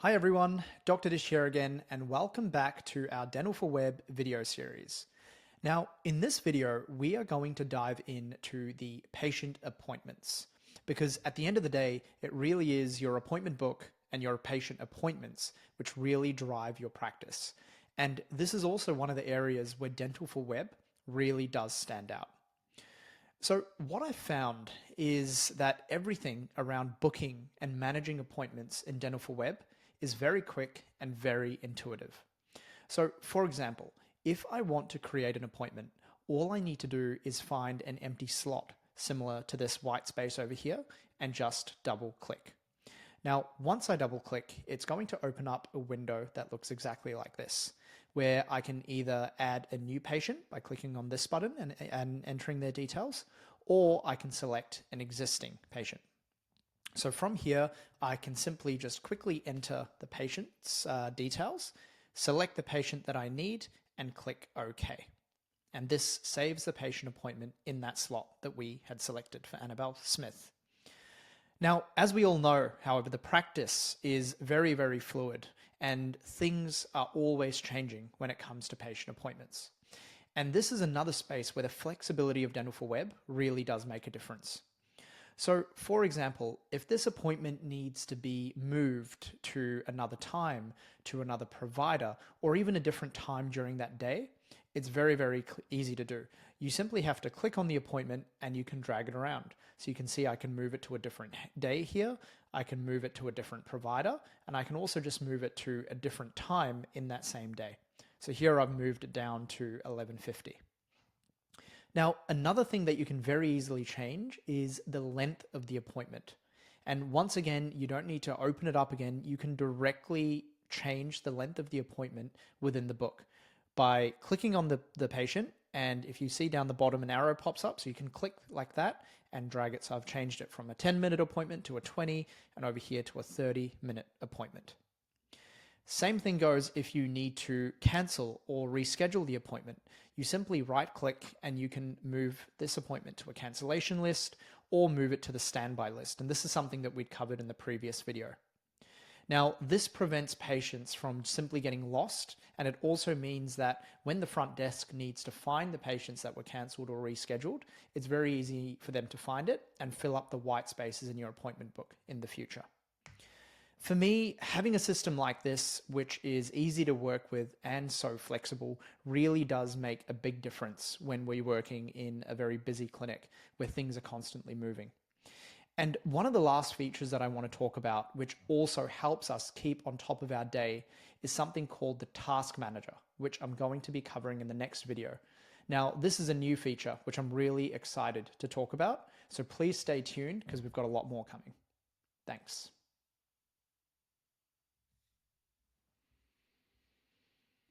Hi everyone, Dr. Dish here again, and welcome back to our Dental for Web video series. Now, in this video, we are going to dive into the patient appointments, because at the end of the day, it really is your appointment book and your patient appointments which really drive your practice. And this is also one of the areas where Dental for Web really does stand out. So, what I found is that everything around booking and managing appointments in Dental for Web is very quick and very intuitive. So, for example, if I want to create an appointment, all I need to do is find an empty slot similar to this white space over here and just double click. Now, once I double click, it's going to open up a window that looks exactly like this, where I can either add a new patient by clicking on this button and entering their details, or I can select an existing patient. So from here, I can simply just quickly enter the patient's details, select the patient that I need, and click OK. And this saves the patient appointment in that slot that we had selected for Annabelle Smith. Now, as we all know, however, the practice is very, very fluid and things are always changing when it comes to patient appointments. And this is another space where the flexibility of Dental for Web really does make a difference. So, for example, if this appointment needs to be moved to another time, to another provider, or even a different time during that day, it's very, very easy to do. You simply have to click on the appointment and you can drag it around. So you can see I can move it to a different day here, I can move it to a different provider, and I can also just move it to a different time in that same day. So here I've moved it down to 11:50. Now, another thing that you can very easily change is the length of the appointment. And once again, you don't need to open it up again. You can directly change the length of the appointment within the book by clicking on the patient. And if you see down the bottom, an arrow pops up, so you can click like that and drag it. So I've changed it from a 10-minute appointment to a 20, and over here to a 30-minute appointment. Same thing goes if you need to cancel or reschedule the appointment. You simply right click and you can move this appointment to a cancellation list or move it to the standby list. And this is something that we'd covered in the previous video. Now, this prevents patients from simply getting lost, and it also means that when the front desk needs to find the patients that were cancelled or rescheduled, it's very easy for them to find it and fill up the white spaces in your appointment book in the future. For me, having a system like this, which is easy to work with and so flexible, really does make a big difference when we're working in a very busy clinic where things are constantly moving. And one of the last features that I want to talk about, which also helps us keep on top of our day, is something called the Task Manager, which I'm going to be covering in the next video. Now, this is a new feature, which I'm really excited to talk about. So please stay tuned because we've got a lot more coming. Thanks.